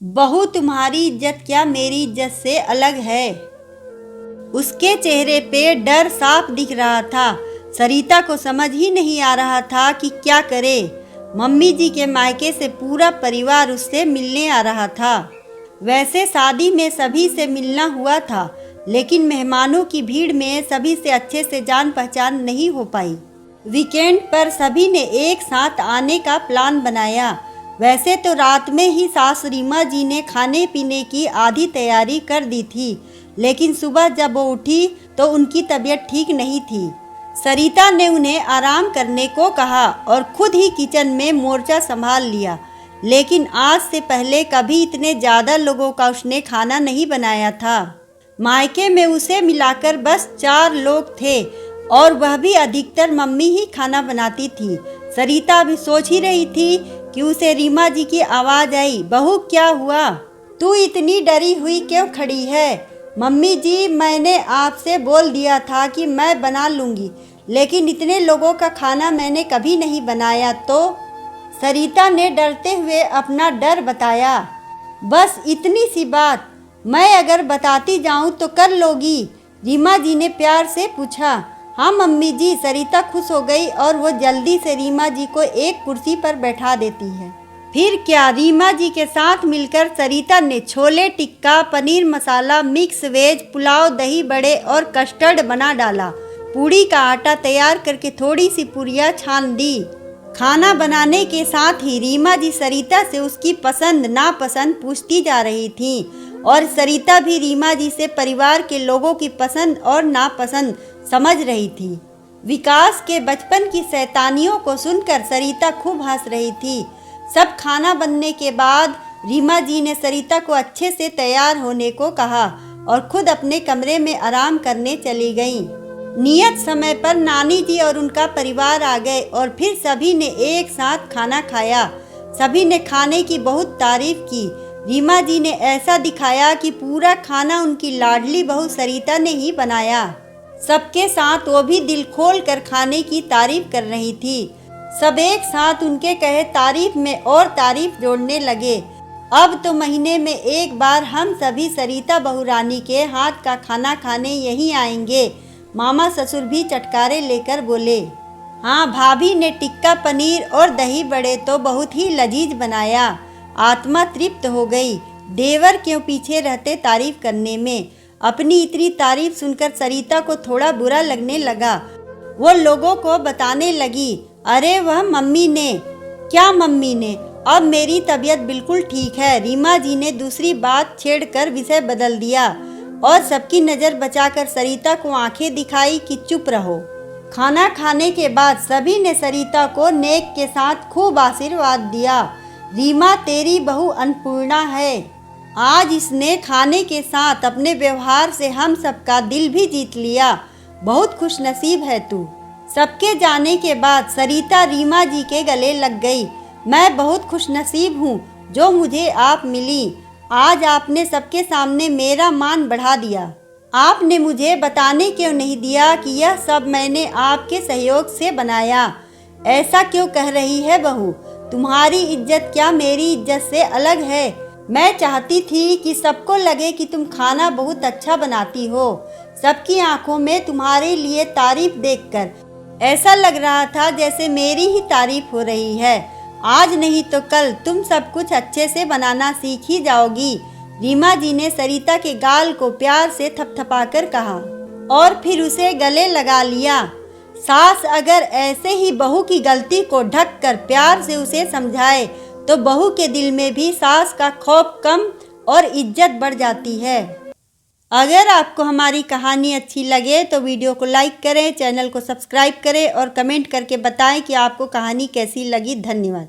बहू तुम्हारी इज्जत क्या मेरी इज्जत से अलग है। उसके चेहरे पे डर साफ दिख रहा था। सरिता को समझ ही नहीं आ रहा था कि क्या करे। मम्मी जी के मायके से पूरा परिवार उससे मिलने आ रहा था। वैसे शादी में सभी से मिलना हुआ था, लेकिन मेहमानों की भीड़ में सभी से अच्छे से जान पहचान नहीं हो पाई। वीकेंड पर सभी ने एक साथ आने का प्लान बनाया। वैसे तो रात में ही सास रीमा जी ने खाने पीने की आधी तैयारी कर दी थी, लेकिन सुबह जब वो उठी तो उनकी तबीयत ठीक नहीं थी। सरिता ने उन्हें आराम करने को कहा और खुद ही किचन में मोर्चा संभाल लिया। लेकिन आज से पहले कभी इतने ज़्यादा लोगों का उसने खाना नहीं बनाया था। मायके में उसे मिलाकर बस 4 लोग थे और वह भी अधिकतर मम्मी ही खाना बनाती थी। सरिता भी सोच ही रही थी कि उसे रीमा जी की आवाज़ आई, बहू क्या हुआ, तू इतनी डरी हुई क्यों खड़ी है। मम्मी जी, मैंने आपसे बोल दिया था कि मैं बना लूँगी, लेकिन इतने लोगों का खाना मैंने कभी नहीं बनाया। तो सरिता ने डरते हुए अपना डर बताया। बस इतनी सी बात, मैं अगर बताती जाऊं तो कर लोगी, रीमा जी ने प्यार से पूछा। हाँ मम्मी जी, सरिता खुश हो गई और वो जल्दी से रीमा जी को एक कुर्सी पर बैठा देती है। फिर क्या, रीमा जी के साथ मिलकर सरिता ने छोले टिक्का, पनीर मसाला, मिक्स वेज, पुलाव, दही बड़े और कस्टर्ड बना डाला। पूड़ी का आटा तैयार करके थोड़ी सी पूरियाँ छान दी। खाना बनाने के साथ ही रीमा जी सरिता से उसकी पसंद नापसंद पूछती जा रही थीं और सरिता भी रीमा जी से परिवार के लोगों की पसंद और नापसंद समझ रही थी। विकास के बचपन की शैतानियों को सुनकर सरिता खूब हंस रही थी। सब खाना बनने के बाद रीमा जी ने सरिता को अच्छे से तैयार होने को कहा और खुद अपने कमरे में आराम करने चली गईं। नियत समय पर नानी जी और उनका परिवार आ गए और फिर सभी ने एक साथ खाना खाया। सभी ने खाने की बहुत तारीफ की। रीमा जी ने ऐसा दिखाया कि पूरा खाना उनकी लाडली बहू सरिता ने ही बनाया। सबके साथ वो भी दिल खोल कर खाने की तारीफ कर रही थी। सब एक साथ उनके कहे तारीफ में और तारीफ जोड़ने लगे। अब तो महीने में एक बार हम सभी सरिता बहू रानी के हाथ का खाना खाने यहीं आएंगे, मामा ससुर भी चटकारे लेकर बोले। हाँ, भाभी ने टिक्का पनीर और दही बड़े तो बहुत ही लजीज बनाया। आत्मा तृप्त हो गई। देवर क्यों पीछे रहते तारीफ करने में। अपनी इतनी तारीफ सुनकर सरिता को थोड़ा बुरा लगने लगा। वो लोगों को बताने लगी, अरे वह मम्मी ने। क्या मम्मी ने? अब मेरी तबीयत बिल्कुल ठीक है। रीमा जी ने दूसरी बात छेड़कर विषय बदल दिया और सबकी नज़र बचाकर सरिता को आंखें दिखाई कि चुप रहो। खाना खाने के बाद सभी ने सरिता को नेक के साथ खूब आशीर्वाद दिया। रीमा, तेरी बहू अन्नपूर्णा है। आज इसने खाने के साथ अपने व्यवहार से हम सबका दिल भी जीत लिया। बहुत खुश नसीब है तू। सबके जाने के बाद सरिता रीमा जी के गले लग गई। मैं बहुत खुश नसीब हूँ जो मुझे आप मिली। आज आपने सबके सामने मेरा मान बढ़ा दिया। आपने मुझे बताने क्यों नहीं दिया कि यह सब मैंने आपके सहयोग से बनाया। ऐसा क्यों कह रही है बहू? तुम्हारी इज्जत क्या मेरी इज्जत से अलग है। मैं चाहती थी कि सबको लगे कि तुम खाना बहुत अच्छा बनाती हो। सबकी आंखों में तुम्हारे लिए तारीफ देखकर ऐसा लग रहा था जैसे मेरी ही तारीफ हो रही है। आज नहीं तो कल तुम सब कुछ अच्छे से बनाना सीख ही जाओगी। रीमा जी ने सरिता के गाल को प्यार से थपथपाकर कहा और फिर उसे गले लगा लिया। सास अगर ऐसे ही बहू की गलती को ढक कर प्यार से उसे समझाए तो बहू के दिल में भी सास का खौफ कम और इज्जत बढ़ जाती है। अगर आपको हमारी कहानी अच्छी लगे तो वीडियो को लाइक करें, चैनल को सब्सक्राइब करें और कमेंट करके बताएं कि आपको कहानी कैसी लगी। धन्यवाद।